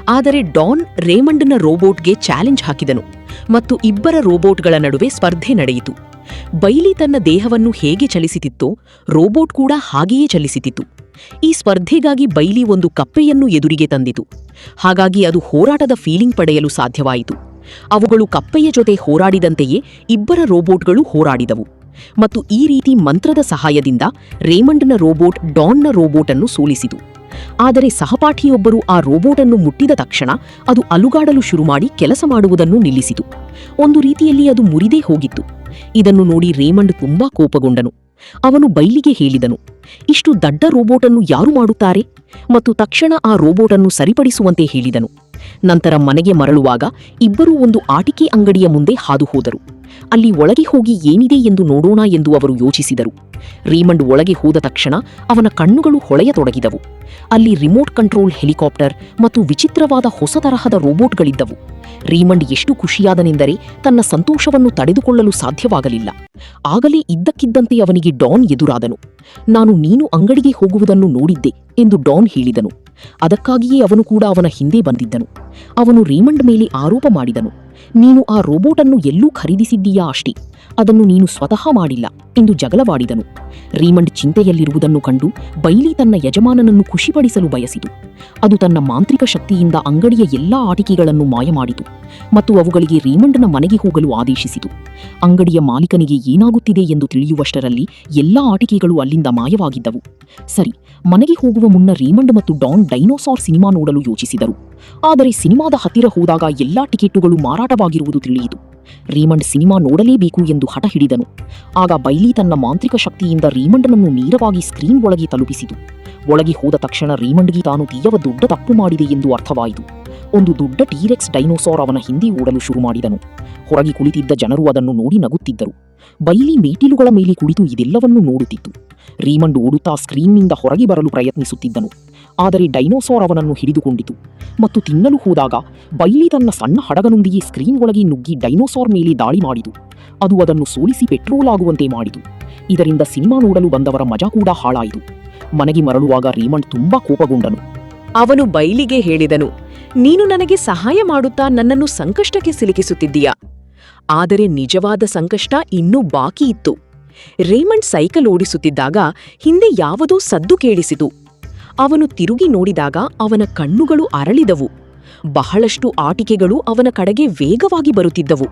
ಆದರೆ ಡಾನ್ ರೇಮಂಡ್ನ ರೋಬೋಟ್ಗೆ ಚಾಲೆಂಜ್ ಹಾಕಿದನು ಮತ್ತು ಇಬ್ಬರ ರೋಬೋಟ್ಗಳ ನಡುವೆ ಸ್ಪರ್ಧೆ ನಡೆಯಿತು. ಬೈಲಿ ತನ್ನ ದೇಹವನ್ನು ಹೇಗೆ ಚಲಿಸುತ್ತಿತ್ತೋ ರೋಬೋಟ್ ಕೂಡ ಹಾಗೆಯೇ ಚಲಿಸುತ್ತಿತ್ತು. ಈ ಸ್ಪರ್ಧೆಗಾಗಿ ಬೈಲಿ ಒಂದು ಕಪ್ಪೆಯನ್ನು ಎದುರಿಗೆ ತಂದಿತು. ಹಾಗಾಗಿ ಅದು ಹೋರಾಟದ ಫೀಲಿಂಗ್ ಪಡೆಯಲು ಸಾಧ್ಯವಾಯಿತು. ಅವುಗಳು ಕಪ್ಪೆಯ ಜೊತೆ ಹೋರಾಡಿದಂತೆಯೇ ಇಬ್ಬರ ರೋಬೋಟ್ಗಳು ಹೋರಾಡಿದವು ಮತ್ತು ಈ ರೀತಿ ಮಂತ್ರದ ಸಹಾಯದಿಂದ ರೇಮಂಡ್ನ ರೋಬೋಟ್ ಡಾನ್ನ ರೋಬೋಟನ್ನು ಸೋಲಿಸಿತು. ಆದರೆ ಸಹಪಾಠಿಯೊಬ್ಬರು ಆ ರೋಬೋಟನ್ನು ಮುಟ್ಟಿದ ತಕ್ಷಣ ಅದು ಅಲುಗಾಡಲು ಶುರುಮಾಡಿ ಕೆಲಸ ಮಾಡುವುದನ್ನು ನಿಲ್ಲಿಸಿತು. ಒಂದು ರೀತಿಯಲ್ಲಿ ಅದು ಮುರಿದೇ ಹೋಗಿತ್ತು. ಇದನ್ನು ನೋಡಿ ರೇಮಂಡ್ ತುಂಬಾ ಕೋಪಗೊಂಡನು. ಅವನು ಬೈಲಿಗೆ ಹೇಳಿದನು, ಇಷ್ಟು ದಡ್ಡ ರೋಬೋಟನ್ನು ಯಾರು ಮಾಡುತ್ತಾರೆ? ಮತ್ತು ತಕ್ಷಣ ಆ ರೋಬೋಟನ್ನು ಸರಿಪಡಿಸುವಂತೆ ಹೇಳಿದನು. ನಂತರ ಮನೆಗೆ ಮರಳುವಾಗ ಇಬ್ಬರೂ ಒಂದು ಆಟಿಕೆ ಅಂಗಡಿಯ ಮುಂದೆ ಹಾದು ಹೋದರು. ಅಲ್ಲಿ ಒಳಗೆ ಹೋಗಿ ಏನಿದೆ ಎಂದು ನೋಡೋಣ ಎಂದು ಅವರು ಯೋಚಿಸಿದರು. ರೀಮಂಡ್ ಒಳಗೆ ಹೋದ ತಕ್ಷಣ ಅವನ ಕಣ್ಣುಗಳು ಹೊಳೆಯತೊಡಗಿದವು. ಅಲ್ಲಿ ರಿಮೋಟ್ ಕಂಟ್ರೋಲ್ ಹೆಲಿಕಾಪ್ಟರ್ ಮತ್ತು ವಿಚಿತ್ರವಾದ ಹೊಸ ತರಹದ ರೋಬೋಟ್ಗಳಿದ್ದವು. ರೀಮಂಡ್ ಎಷ್ಟು ಖುಷಿಯಾದನೆಂದರೆ ತನ್ನ ಸಂತೋಷವನ್ನು ತಡೆದುಕೊಳ್ಳಲು ಸಾಧ್ಯವಾಗಲಿಲ್ಲ. ಆಗಲೇ ಇದ್ದಕ್ಕಿದ್ದಂತೆ ಅವನಿಗೆ ಡಾನ್ ಎದುರಾದನು. ನೀನು ಅಂಗಡಿಗೆ ಹೋಗುವುದನ್ನು ನೋಡಿದ್ದೆ ಎಂದು ಡಾನ್ ಹೇಳಿದನು. ಅದಕ್ಕಾಗಿಯೇ ಅವನು ಕೂಡ ಅವನ ಹಿಂದೆ ಬಂದಿದ್ದನು. ಅವನು ರೀಮಂಡ್ ಮೇಲೆ ಆರೋಪ ಮಾಡಿದನು, ನೀನು ಆ ರೋಬೋಟನ್ನು ಎಲ್ಲೂ ಖರೀದಿಸಿದ್ದೀಯಾ ಅಷ್ಟೇ, ಅದನ್ನು ನೀನು ಸ್ವತಃ ಮಾಡಿಲ್ಲ ಎಂದು ಜಗಳವಾಡಿದನು. ರೀಮಂಡ್ ಚಿಂತೆಯಲ್ಲಿರುವುದನ್ನು ಕಂಡು ಬೈಲಿ ತನ್ನ ಯಜಮಾನನನ್ನು ಖುಷಿಪಡಿಸಲು ಬಯಸಿತು. ಅದು ತನ್ನ ಮಾಂತ್ರಿಕ ಶಕ್ತಿಯಿಂದ ಅಂಗಡಿಯ ಎಲ್ಲಾ ಆಟಿಕೆಗಳನ್ನು ಮಾಯ ಮಾಡಿತು ಮತ್ತು ಅವುಗಳಿಗೆ ರೀಮಂಡ್ನ ಮನೆಗೆ ಹೋಗಲು ಆದೇಶಿಸಿತು. ಅಂಗಡಿಯ ಮಾಲೀಕನಿಗೆ ಏನಾಗುತ್ತಿದೆ ಎಂದು ತಿಳಿಯುವಷ್ಟರಲ್ಲಿ ಎಲ್ಲಾ ಆಟಿಕೆಗಳು ಅಲ್ಲಿಂದ ಮಾಯವಾಗಿದ್ದವು. ಸರಿ, ಮನೆಗೆ ಹೋಗುವ ಮುನ್ನ ರೀಮಂಡ್ ಮತ್ತು ಡಾನ್ ಡೈನೋಸಾರ್ ಸಿನಿಮಾ ನೋಡಲು ಯೋಚಿಸಿದರು. ಆದರೆ ಸಿನಿಮಾದ ಹತ್ತಿರ ಹೋದಾಗ ಎಲ್ಲಾ ಟಿಕೆಟುಗಳು ಮಾರಾಟವಾಗಿರುವುದು ತಿಳಿಯಿತು. ರೀಮಂಡ್ ಸಿನಿಮಾ ನೋಡಲೇಬೇಕು ಎಂದು ಹಠ ಹಿಡಿದನು. ಆಗ ಬೈಲಿ ತನ್ನ ಮಾಂತ್ರಿಕ ಶಕ್ತಿಯಿಂದ ರೀಮಂಡ್ನನ್ನು ನೇರವಾಗಿ ಸ್ಕ್ರೀನ್ ಒಳಗೆ ತಲುಪಿಸಿತು. ಒಳಗೆ ಹೋದ ತಕ್ಷಣ ರೀಮಂಡ್ಗೆ ತಾನು ತೀಯವ ದೊಡ್ಡ ತಪ್ಪು ಮಾಡಿದೆ ಎಂದು ಅರ್ಥವಾಯಿತು. ಒಂದು ದೊಡ್ಡ ಟೀರೆಕ್ಸ್ ಡೈನೋಸಾರ್ ಅವನ ಹಿಂದೆ ಓಡಲು ಶುರು ಮಾಡಿದನು. ಹೊರಗೆ ಕುಳಿತಿದ್ದ ಜನರು ಅದನ್ನು ನೋಡಿ ನಗುತ್ತಿದ್ದರು. ಬೈಲಿ ಮೇಟಿಲುಗಳ ಮೇಲೆ ಕುಳಿತು ಇದೆಲ್ಲವನ್ನೂ ನೋಡುತ್ತಿತ್ತು. ರೀಮಂಡ್ ಓಡುತ್ತಾ ಸ್ಕ್ರೀನ್ನಿಂದ ಹೊರಗೆ ಬರಲು ಪ್ರಯತ್ನಿಸುತ್ತಿದ್ದನು. ಆದರೆ ಡೈನೋಸಾರ್ ಅವನನ್ನು ಹಿಡಿದುಕೊಂಡಿತು ಮತ್ತು ತಿನ್ನಲು ಹೋದಾಗ ಬೈಲಿ ತನ್ನ ಸಣ್ಣ ಹಡಗನೊಂದಿಗೆ ಸ್ಕ್ರೀನ್ ಒಳಗೆ ನುಗ್ಗಿ ಡೈನೋಸಾರ್ ಮೇಲೆ ದಾಳಿ ಮಾಡಿತು. ಅದು ಅದನ್ನು ಸೋಲಿಸಿ ಪೆಟ್ರೋಲ್ ಆಗುವಂತೆ ಮಾಡಿತು. ಇದರಿಂದ ಸಿನಿಮಾ ನೋಡಲು ಬಂದವರ ಮಜಾ ಕೂಡ ಹಾಳಾಯಿತು. ಮನೆಗೆ ಮರಳುವಾಗ ರೀಮಂಡ್ ತುಂಬಾ ಕೋಪಗೊಂಡನು. ಅವನು ಬೈಲಿಗೆ ಹೇಳಿದನು, ನೀನು ನನಗೆ ಸಹಾಯ ಮಾಡುತ್ತಾ ನನ್ನನ್ನು ಸಂಕಷ್ಟಕ್ಕೆ ಸಿಲುಕಿಸುತ್ತಿದ್ದೀಯಾ? ಆದರೆ ನಿಜವಾದ ಸಂಕಷ್ಟ ಇನ್ನೂ ಬಾಕಿ ಇತ್ತು. ರೇಮಂಡ್ ಸೈಕಲ್ ಓಡಿಸುತ್ತಿದ್ದಾಗ ಹಿಂದೆ ಯಾವುದೋ ಸದ್ದು ಕೇಳಿಸಿತು. ಅವನು ತಿರುಗಿ ನೋಡಿದಾಗ ಅವನ ಕಣ್ಣುಗಳು ಅರಳಿದವು. ಬಹಳಷ್ಟು ಆಟಿಕೆಗಳು ಅವನ ಕಡೆಗೆ ವೇಗವಾಗಿ ಬರುತ್ತಿದ್ದವು.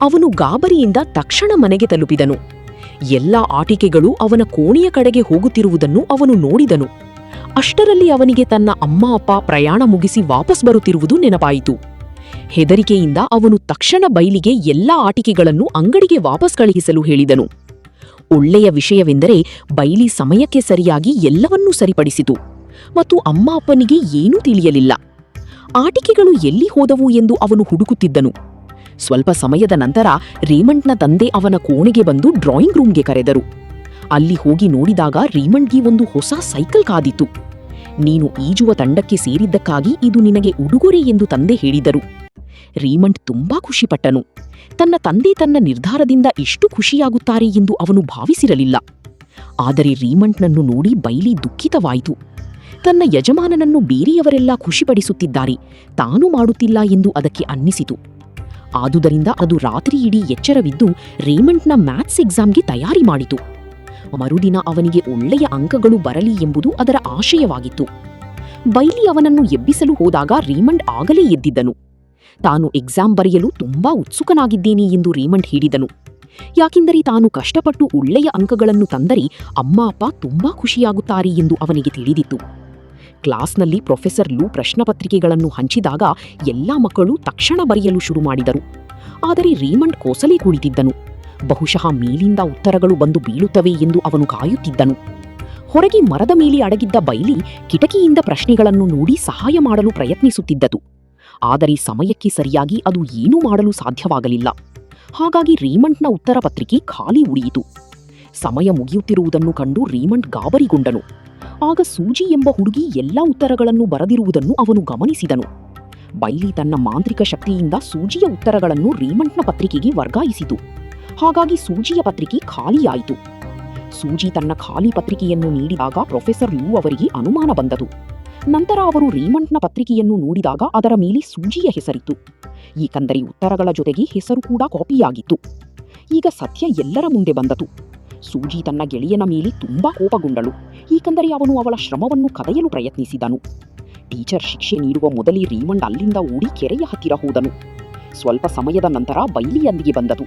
ಅವನು ಗಾಬರಿಯಿಂದ ತಕ್ಷಣ ಮನೆಗೆ ತಲುಪಿದನು. ಎಲ್ಲ ಆಟಿಕೆಗಳು ಅವನ ಕೋಣೆಯ ಕಡೆಗೆ ಹೋಗುತ್ತಿರುವುದನ್ನು ಅವನು ನೋಡಿದನು. ಅಷ್ಟರಲ್ಲಿ ಅವನಿಗೆ ತನ್ನ ಅಮ್ಮ ಅಪ್ಪ ಪ್ರಯಾಣ ಮುಗಿಸಿ ವಾಪಸ್ ಬರುತ್ತಿರುವುದು ನೆನಪಾಯಿತು. ಹೆದರಿಕೆಯಿಂದ ಅವನು ತಕ್ಷಣ ಬೈಲಿಗೆ ಎಲ್ಲ ಆಟಿಕೆಗಳನ್ನು ಅಂಗಡಿಗೆ ವಾಪಸ್ ಕಳುಹಿಸಲು ಹೇಳಿದನು. ಒಳ್ಳೆಯ ವಿಷಯವೆಂದರೆ ಬೈಲಿ ಸಮಯಕ್ಕೆ ಸರಿಯಾಗಿ ಎಲ್ಲವನ್ನೂ ಸರಿಪಡಿಸಿತು ಮತ್ತು ಅಮ್ಮ ಅಪ್ಪನಿಗೆ ಏನೂ ತಿಳಿಯಲಿಲ್ಲ. ಆಟಿಕೆಗಳು ಎಲ್ಲಿ ಹೋದವು ಎಂದು ಅವನು ಹುಡುಕುತ್ತಿದ್ದನು. ಸ್ವಲ್ಪ ಸಮಯದ ನಂತರ ರೇಮಂಡ್ನ ತಂದೆ ಅವನ ಕೋಣೆಗೆ ಬಂದು ಡ್ರಾಯಿಂಗ್ ರೂಮ್ಗೆ ಕರೆದರು. ಅಲ್ಲಿ ಹೋಗಿ ನೋಡಿದಾಗ ರೇಮಂಡ್ಗೆ ಒಂದು ಹೊಸ ಸೈಕಲ್ ಕಾದಿತ್ತು. ನೀನು ಈಜುವ ತಂಡಕ್ಕೆ ಸೇರಿದ್ದಕ್ಕಾಗಿ ಇದು ನಿನಗೆ ಉಡುಗೊರೆ ಎಂದು ತಂದೆ ಹೇಳಿದರು. ರೇಮಂಡ್ ತುಂಬಾ ಖುಷಿಪಟ್ಟನು. ತನ್ನ ತಂದೆ ತನ್ನ ನಿರ್ಧಾರದಿಂದ ಇಷ್ಟು ಖುಷಿಯಾಗುತ್ತಾರೆ ಎಂದು ಅವನು ಭಾವಿಸಿರಲಿಲ್ಲ. ಆದರೆ ರೇಮಂಡ್ನನ್ನು ನೋಡಿ ಬೈಲಿ ದುಃಖಿತವಾಯಿತು. ತನ್ನ ಯಜಮಾನನನ್ನು ಬೇರೆಯವರೆಲ್ಲ ಖುಷಿಪಡಿಸುತ್ತಿದ್ದಾರೆ, ತಾನು ಮಾಡುತ್ತಿಲ್ಲ ಎಂದು ಅದಕ್ಕೆ ಅನ್ನಿಸಿತು. ಆದುದರಿಂದ ಅದು ರಾತ್ರಿಯಿಡೀ ಎಚ್ಚರವಿದ್ದು ರೇಮಂಡ್ನ ಮ್ಯಾಥ್ಸ್ ಎಕ್ಸಾಮ್ಗೆ ತಯಾರಿ ಮಾಡಿತು. ಮರುದಿನ ಅವನಿಗೆ ಒಳ್ಳೆಯ ಅಂಕಗಳು ಬರಲಿ ಎಂಬುದು ಅದರ ಆಶಯವಾಗಿತ್ತು. ಬೈಲಿ ಅವನನ್ನು ಎಬ್ಬಿಸಲು ಹೋದಾಗ ರೇಮಂಡ್ ಆಗಲೇ ಎದ್ದಿದ್ದನು. ತಾನು ಎಕ್ಸಾಮ್ ಬರೆಯಲು ತುಂಬಾ ಉತ್ಸುಕನಾಗಿದ್ದೇನೆ ಎಂದು ರೇಮಂಡ್ ಹೇಳಿದನು. ಯಾಕೆಂದರೆ ತಾನು ಕಷ್ಟಪಟ್ಟು ಒಳ್ಳೆಯ ಅಂಕಗಳನ್ನು ತಂದರೆ ಅಮ್ಮ ಅಪ್ಪ ತುಂಬಾ ಖುಷಿಯಾಗುತ್ತಾರೆ ಎಂದು ಅವನಿಗೆ ತಿಳಿದಿತ್ತು. ಕ್ಲಾಸ್ನಲ್ಲಿ ಪ್ರೊಫೆಸರ್ ಲೂ ಪ್ರಶ್ನಪತ್ರಿಕೆಗಳನ್ನು ಹಂಚಿದಾಗ ಎಲ್ಲಾ ಮಕ್ಕಳು ತಕ್ಷಣ ಬರೆಯಲು ಶುರು ಮಾಡಿದರು. ಆದರೆ ರೇಮಂಡ್ ಕೋಸಲೇ ಕುಳಿತಿದ್ದನು. ಬಹುಶಃ ಮೇಲಿಂದ ಉತ್ತರಗಳು ಬಂದು ಬೀಳುತ್ತವೆ ಎಂದು ಅವನು ಕಾಯುತ್ತಿದ್ದನು. ಹೊರಗೆ ಮರದ ಮೇಲೆ ಅಡಗಿದ್ದ ಬೈಲಿ ಕಿಟಕಿಯಿಂದ ಪ್ರಶ್ನೆಗಳನ್ನು ನೋಡಿ ಸಹಾಯ ಮಾಡಲು ಪ್ರಯತ್ನಿಸುತ್ತಿದ್ದದು. ಆದರೆ ಸಮಯಕ್ಕೆ ಸರಿಯಾಗಿ ಅದು ಏನೂ ಮಾಡಲು ಸಾಧ್ಯವಾಗಲಿಲ್ಲ. ಹಾಗಾಗಿ ರೇಮಂಡ್ನ ಉತ್ತರ ಪತ್ರಿಕೆ ಖಾಲಿ ಉಳಿಯಿತು. ಸಮಯ ಮುಗಿಯುತ್ತಿರುವುದನ್ನು ಕಂಡು ರೇಮಂಡ್ ಗಾಬರಿಗೊಂಡನು. ಆಗ ಸೂಜಿ ಎಂಬ ಹುಡುಗಿ ಎಲ್ಲಾ ಉತ್ತರಗಳನ್ನು ಬರೆದಿರುವುದನ್ನು ಅವನು ಗಮನಿಸಿದನು. ಬೈಲಿ ತನ್ನ ಮಾಂತ್ರಿಕ ಶಕ್ತಿಯಿಂದ ಸೂಜಿಯ ಉತ್ತರಗಳನ್ನು ರೇಮಂಡ್ನ ಪತ್ರಿಕೆಗೆ ವರ್ಗಾಯಿಸಿತು. ಹಾಗಾಗಿ ಸೂಜಿಯ ಪತ್ರಿಕೆ ಖಾಲಿಯಾಯಿತು. ಸೂಜಿ ತನ್ನ ಖಾಲಿ ಪತ್ರಿಕೆಯನ್ನು ನೀಡಿದಾಗ ಪ್ರೊಫೆಸರ್ ಲೂ ಅವರಿಗೆ ಅನುಮಾನ ಬಂದದು. ನಂತರ ಅವರು ರೇಮಂಡ್ನ ಪತ್ರಿಕೆಯನ್ನು ನೋಡಿದಾಗ ಅದರ ಮೇಲೆ ಸೂಜಿಯ ಹೆಸರಿತ್ತು. ಏಕೆಂದರೆ ಉತ್ತರಗಳ ಜೊತೆಗೆ ಹೆಸರು ಕೂಡ ಕಾಪಿಯಾಗಿತ್ತು. ಈಗ ಸತ್ಯ ಎಲ್ಲರ ಮುಂದೆ ಬಂದತು. ಸೂಜಿ ತನ್ನ ಗೆಳೆಯನ ಮೇಲೆ ತುಂಬಾ ಕೋಪಗೊಂಡಳು. ಏಕೆಂದರೆ ಅವನು ಅವಳ ಶ್ರಮವನ್ನು ಕದಯಲು ಪ್ರಯತ್ನಿಸಿದನು. ಟೀಚರ್ ಶಿಕ್ಷೆ ನೀಡುವ ಮೊದಲೇ ರೇಮಂಡ್ ಅಲ್ಲಿಂದ ಓಡಿ ಕೆರೆಯ ಹತ್ತಿರ ಹೋದನು. ಸ್ವಲ್ಪ ಸಮಯದ ನಂತರ ಬೈಲಿಯೊಂದಿಗೆ ಬಂದದು.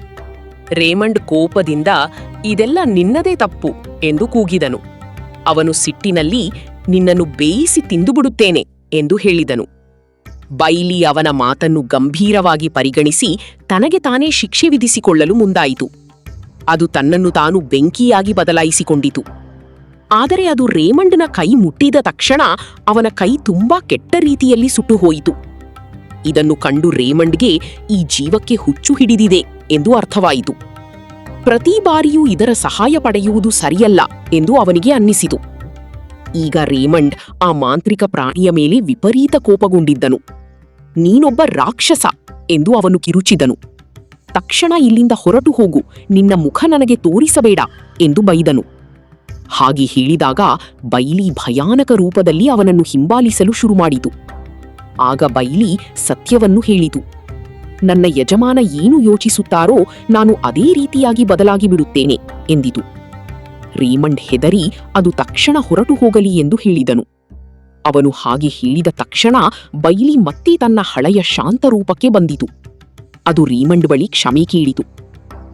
ರೇಮಂಡ್ ಕೋಪದಿಂದ ಇದೆಲ್ಲ ನಿನ್ನದೇ ತಪ್ಪು ಎಂದು ಕೂಗಿದನು. ಅವನು ಸಿಟ್ಟಿನಲ್ಲಿ ನಿನ್ನನ್ನು ಬೇಯಿಸಿ ತಿಂದುಬಿಡುತ್ತೇನೆ ಎಂದು ಹೇಳಿದನು. ಬೈಲಿ ಅವನ ಮಾತನ್ನು ಗಂಭೀರವಾಗಿ ಪರಿಗಣಿಸಿ ತನಗೆ ತಾನೇ ಶಿಕ್ಷೆ ವಿಧಿಸಿಕೊಳ್ಳಲು ಮುಂದಾಯಿತು. ಅದು ತನ್ನನ್ನು ತಾನು ಬೆಂಕಿಯಾಗಿ ಬದಲಾಯಿಸಿಕೊಂಡಿತು. ಆದರೆ ಅದು ರೇಮಂಡ್ನ ಕೈ ಮುಟ್ಟಿದ ತಕ್ಷಣ ಅವನ ಕೈ ತುಂಬಾ ಕೆಟ್ಟ ರೀತಿಯಲ್ಲಿ ಸುಟ್ಟು ಹೋಯಿತು. ಇದನ್ನು ಕಂಡು ರೇಮಂಡ್ಗೆ ಈ ಜೀವಕ್ಕೆ ಹುಚ್ಚು ಹಿಡಿದಿದೆ ಎಂದು ಅರ್ಥವಾಯಿತು. ಪ್ರತಿ ಬಾರಿಯೂ ಇದರ ಸಹಾಯ ಪಡೆಯುವುದು ಸರಿಯಲ್ಲ ಎಂದು ಅವನಿಗೆ ಅನ್ನಿಸಿತು. ಈಗ ರೇಮಂಡ್ ಆ ಮಾಂತ್ರಿಕ ಪ್ರಾಣಿಯ ಮೇಲೆ ವಿಪರೀತ ಕೋಪಗೊಂಡಿದ್ದನು. ನೀನೊಬ್ಬ ರಾಕ್ಷಸ ಎಂದು ಅವನು ಕಿರುಚಿದನು. ತಕ್ಷಣ ಇಲ್ಲಿಂದ ಹೊರಟು ಹೋಗು, ನಿನ್ನ ಮುಖ ನನಗೆ ತೋರಿಸಬೇಡ ಎಂದು ಬೈದನು. ಹಾಗೆ ಹೇಳಿದಾಗ ಬೈಲಿ ಭಯಾನಕ ರೂಪದಲ್ಲಿ ಅವನನ್ನು ಹಿಂಬಾಲಿಸಲು ಶುರುಮಾಡಿತು. ಆಗ ಬೈಲಿ ಸತ್ಯವನ್ನು ಹೇಳಿತು. ನನ್ನ ಯಜಮಾನ ಏನು ಯೋಚಿಸುತ್ತಾರೋ ನಾನು ಅದೇ ರೀತಿಯಾಗಿ ಬದಲಾಗಿ ಬಿಡುತ್ತೇನೆ ಎಂದಿತು. ರೇಮಂಡ್ ಹೆದರಿ ಅದು ತಕ್ಷಣ ಹೊರಟು ಹೋಗಲಿ ಎಂದು ಹೇಳಿದನು. ಅವನು ಹಾಗೆ ಹೇಳಿದ ತಕ್ಷಣ ಬೈಲಿ ಮತ್ತೆ ತನ್ನ ಹಳೆಯ ಶಾಂತ ರೂಪಕ್ಕೆ ಬಂದಿತು. ಅದು ರೇಮಂಡ್ ಬಳಿ ಕ್ಷಮೆ ಕೇಳಿತು.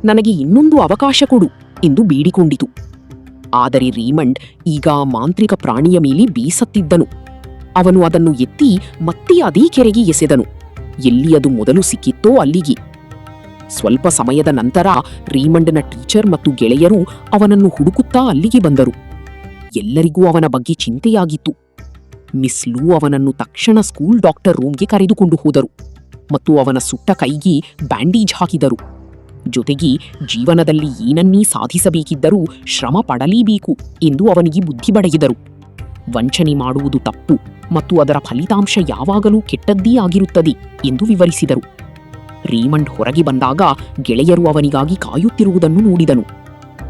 ನನಗೆ ಇನ್ನೊಂದು ಅವಕಾಶ ಕೊಡು ಎಂದು ಬೇಡಿಕೊಂಡಿತು. ಆದರೆ ರೇಮಂಡ್ ಈಗ ಆ ಮಾಂತ್ರಿಕ ಪ್ರಾಣಿಯ ಮೇಲೆ ಬೇಸತ್ತಿದ್ದನು. ಅವನು ಅದನ್ನು ಎತ್ತಿ ಮತ್ತೆ ಅದೇ ಕೆರೆಗೆ ಎಸೆದನು. ಎಲ್ಲಿ ಅದು ಮೊದಲು ಸಿಕ್ಕಿತ್ತೋ ಅಲ್ಲಿಗೆ. ಸ್ವಲ್ಪ ಸಮಯದ ನಂತರ ರೇಮಂಡ್ನ ಟೀಚರ್ ಮತ್ತು ಗೆಳೆಯರು ಅವನನ್ನು ಹುಡುಕುತ್ತಾ ಅಲ್ಲಿಗೆ ಬಂದರು. ಎಲ್ಲರಿಗೂ ಅವನ ಬಗ್ಗೆ ಚಿಂತೆಯಾಗಿತ್ತು. ಮಿಸ್ ಲೂ ಅವನನ್ನು ತಕ್ಷಣ ಸ್ಕೂಲ್ ಡಾಕ್ಟರ್ ರೂಮ್ಗೆ ಕರೆದುಕೊಂಡು ಹೋದರು ಮತ್ತು ಅವನ ಸುಟ್ಟ ಕೈಗೆ ಬ್ಯಾಂಡೇಜ್ ಹಾಕಿದರು. ಜೊತೆಗೆ ಜೀವನದಲ್ಲಿ ಏನನ್ನೀ ಸಾಧಿಸಬೇಕಿದ್ದರೂ ಶ್ರಮ ಪಡಲೇಬೇಕು ಎಂದು ಅವನಿಗೆ ಬುದ್ಧಿ ಬಡೆಯಿದರು. ವಂಚನೆ ಮಾಡುವುದು ತಪ್ಪು ಮತ್ತು ಅದರ ಫಲಿತಾಂಶ ಯಾವಾಗಲೂ ಕೆಟ್ಟದ್ದೇ ಆಗಿರುತ್ತದೆ ಎಂದು ವಿವರಿಸಿದರು. ರೇಮಂಡ್ ಹೊರಗೆ ಬಂದಾಗ ಗೆಳೆಯರು ಅವನಿಗಾಗಿ ಕಾಯುತ್ತಿರುವುದನ್ನು ನೋಡಿದನು.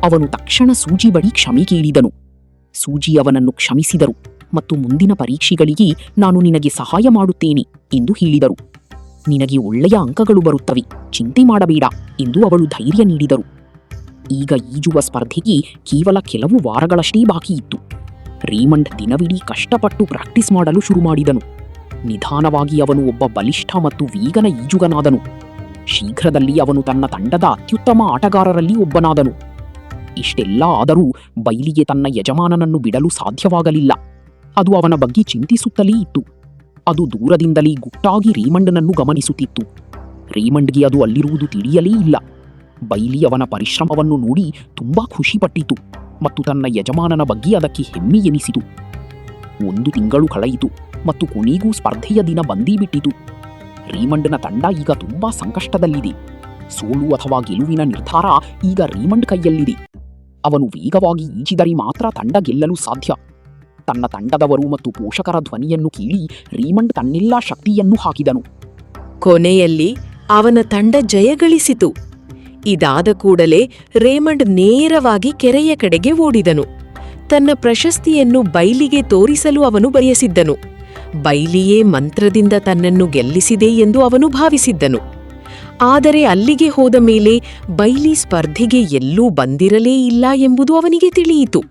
ಅವನು ತಕ್ಷಣ ಸೂಜಿ ಬಳಿ ಕ್ಷಮೆ ಕೇಳಿದನು. ಸೂಜಿ ಅವನನ್ನು ಕ್ಷಮಿಸಿದರು ಮತ್ತು ಮುಂದಿನ ಪರೀಕ್ಷೆಗಳಿಗೆ ನಾನು ನಿನಗೆ ಸಹಾಯ ಮಾಡುತ್ತೇನೆ ಎಂದು ಹೇಳಿದರು. ನಿನಗೆ ಒಳ್ಳೆಯ ಅಂಕಗಳು ಬರುತ್ತವೆ, ಚಿಂತೆ ಮಾಡಬೇಡ ಎಂದು ಅವಳು ಧೈರ್ಯ ನೀಡಿದರು. ಈಗ ಈಜುವ ಸ್ಪರ್ಧೆಗೆ ಕೇವಲ ಕೆಲವು ವಾರಗಳಷ್ಟೇ ಬಾಕಿ ಇತ್ತು. ರೇಮಂಡ್ ದಿನವಿಡೀ ಕಷ್ಟಪಟ್ಟು ಪ್ರಾಕ್ಟೀಸ್ ಮಾಡಲು ಶುರು ಮಾಡಿದನು. ನಿಧಾನವಾಗಿ ಅವನು ಒಬ್ಬ ಬಲಿಷ್ಠ ಮತ್ತು ವೇಗನ ಈಜುಗನಾದನು. ಶೀಘ್ರದಲ್ಲಿ ಅವನು ತನ್ನ ತಂಡದ ಅತ್ಯುತ್ತಮ ಆಟಗಾರರಲ್ಲಿ ಒಬ್ಬನಾದನು. ಇಷ್ಟೆಲ್ಲ ಆದರೂ ಬೈಲಿಗೆ ತನ್ನ ಯಜಮಾನನನ್ನು ಬಿಡಲು ಸಾಧ್ಯವಾಗಲಿಲ್ಲ. ಅದು ಅವನ ಬಗ್ಗೆ ಚಿಂತಿಸುತ್ತಲೇ ಇತ್ತು. ಅದು ದೂರದಿಂದಲೇ ಗುಟ್ಟಾಗಿ ರೇಮಂಡ್ನನ್ನು ಗಮನಿಸುತ್ತಿತ್ತು. ರೇಮಂಡ್ಗೆ ಅದು ಅಲ್ಲಿರುವುದು ತಿಳಿಯಲೇ ಇಲ್ಲ. ಬೈಲಿ ಅವನ ಪರಿಶ್ರಮವನ್ನು ನೋಡಿ ತುಂಬಾ ಖುಷಿಪಟ್ಟಿತು ಮತ್ತು ತನ್ನ ಯಜಮಾನನ ಬಗ್ಗೆ ಅದಕ್ಕೆ ಹೆಮ್ಮೆ ಎನಿಸಿತು. 1 ತಿಂಗಳು ಕಳೆಯಿತು ಮತ್ತು ಕೊನೆಗೂ ಸ್ಪರ್ಧೆಯ ದಿನ ಬಂದೇ ಬಿಟ್ಟಿತು. ರೀಮಂಡ್ನ ತಂಡ ಈಗ ತುಂಬಾ ಸಂಕಷ್ಟದಲ್ಲಿದೆ. ಸೋಲು ಅಥವಾ ಗೆಲುವಿನ ನಿರ್ಧಾರ ಈಗ ರೀಮಂಡ್ ಕೈಯಲ್ಲಿದೆ. ಅವನು ವೇಗವಾಗಿ ಈಜಿದರೆ ಮಾತ್ರ ತಂಡ ಗೆಲ್ಲಲು ಸಾಧ್ಯ. ತನ್ನ ತಂಡದವರು ಮತ್ತು ಪೋಷಕರ ಧ್ವನಿಯನ್ನು ಕೇಳಿ ರೀಮಂಡ್ ತನ್ನೆಲ್ಲ ಶಕ್ತಿಯನ್ನು ಹಾಕಿದನು. ಕೊನೆಯಲ್ಲಿ ಅವನ ತಂಡ ಜಯಗಳಿಸಿತು. ಇದಾದ ಕೂಡಲೇ ರೇಮಂಡ್ ನೇರವಾಗಿ ಕೆರೆಯ ಕಡೆಗೆ ಓಡಿದನು. ತನ್ನ ಪ್ರಶಸ್ತಿಯನ್ನು ಬೈಲಿಗೆ ತೋರಿಸಲು ಅವನು ಬಯಸಿದ್ದನು. ಬೈಲಿಯೇ ಮಂತ್ರದಿಂದ ತನ್ನನ್ನು ಗೆಲ್ಲಿಸಿದೆ ಎಂದು ಅವನು ಭಾವಿಸಿದ್ದನು. ಆದರೆ ಅಲ್ಲಿಗೆ ಹೋದ ಮೇಲೆ ಬೈಲಿ ಸ್ಪರ್ಧೆಗೆ ಎಲ್ಲೂ ಬಂದಿರಲೇ ಇಲ್ಲ ಎಂಬುದು ಅವನಿಗೆ ತಿಳಿಯಿತು.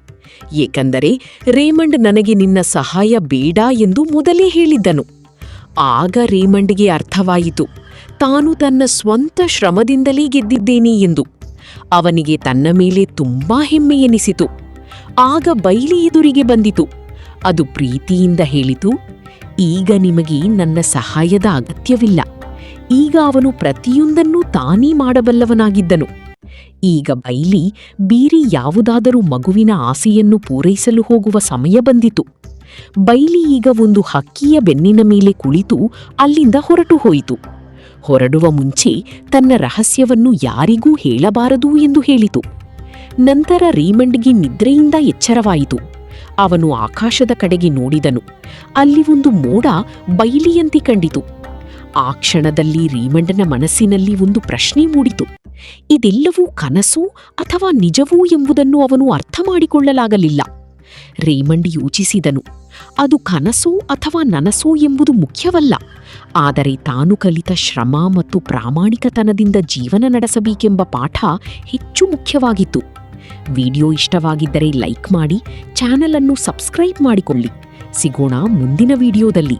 ಏಕೆಂದರೆ ರೇಮಂಡ್ ನನಗೆ ನಿನ್ನ ಸಹಾಯ ಬೇಡ ಎಂದು ಮೊದಲೇ ಹೇಳಿದ್ದನು. ಆಗ ರೇಮಂಡ್ಗೆ ಅರ್ಥವಾಯಿತು, ತಾನು ತನ್ನ ಸ್ವಂತ ಶ್ರಮದಿಂದಲೇ ಗೆದ್ದಿದ್ದೇನೆ ಎಂದು. ಅವನಿಗೆ ತನ್ನ ಮೇಲೆ ತುಂಬಾ ಹೆಮ್ಮೆ ಎನಿಸಿತು. ಆಗ ಬೈಲಿ ಎದುರಿಗೆ ಬಂದಿತು. ಅದು ಪ್ರೀತಿಯಿಂದ ಹೇಳಿತು, ಈಗ ನಿಮಗೆ ನನ್ನ ಸಹಾಯದ ಅಗತ್ಯವಿಲ್ಲ. ಈಗ ಅವನು ಪ್ರತಿಯೊಂದನ್ನೂ ತಾನೇ ಮಾಡಬಲ್ಲವನಾಗಿದ್ದನು. ಈಗ ಬೈಲಿ ಬೇರೆ ಯಾವುದಾದರೂ ಮಗುವಿನ ಆಸೆಯನ್ನು ಪೂರೈಸಲು ಹೋಗುವ ಸಮಯ ಬಂದಿತು. ಬೈಲಿ ಈಗ ಒಂದು ಹಕ್ಕಿಯ ಬೆನ್ನಿನ ಮೇಲೆ ಕುಳಿತು ಅಲ್ಲಿಂದ ಹೊರಟು ಹೋಯಿತು. ಹೊರಡುವ ಮುಂಚೆ ತನ್ನ ರಹಸ್ಯವನ್ನು ಯಾರಿಗೂ ಹೇಳಬಾರದು ಎಂದು ಹೇಳಿತು. ನಂತರ ರೀಮಂಡ್ಗೆ ನಿದ್ರೆಯಿಂದ ಎಚ್ಚರವಾಯಿತು. ಅವನು ಆಕಾಶದ ಕಡೆಗೆ ನೋಡಿದನು. ಅಲ್ಲಿ ಒಂದು ಮೋಡ ಬೈಲಿಯಂತೆ ಕಂಡಿತು. ಆ ಕ್ಷಣದಲ್ಲಿ ರೀಮಂಡನ ಮನಸ್ಸಿನಲ್ಲಿ ಒಂದು ಪ್ರಶ್ನೆ ಮೂಡಿತು. ಇದೆಲ್ಲವೂ ಕನಸು ಅಥವಾ ನಿಜವೂ ಎಂಬುದನ್ನು ಅವನು ಅರ್ಥ ಮಾಡಿಕೊಳ್ಳಲಾಗಲಿಲ್ಲ. ರೇಮಂಡ್ ಯೋಚಿಸಿದನು, ಅದು ಕನಸೋ ಅಥವಾ ನನಸೋ ಎಂಬುದು ಮುಖ್ಯವಲ್ಲ, ಆದರೆ ತಾನು ಕಲಿತ ಶ್ರಮ ಮತ್ತು ಪ್ರಾಮಾಣಿಕತನದಿಂದ ಜೀವನ ನಡೆಸಬೇಕೆಂಬ ಪಾಠ ಹೆಚ್ಚು ಮುಖ್ಯವಾಗಿತ್ತು. ವಿಡಿಯೋ ಇಷ್ಟವಾಗಿದ್ದರೆ ಲೈಕ್ ಮಾಡಿ, ಚಾನಲ್ ಅನ್ನು ಸಬ್ಸ್ಕ್ರೈಬ್ ಮಾಡಿಕೊಳ್ಳಿ. ಸಿಗೋಣ ಮುಂದಿನ ವಿಡಿಯೋದಲ್ಲಿ.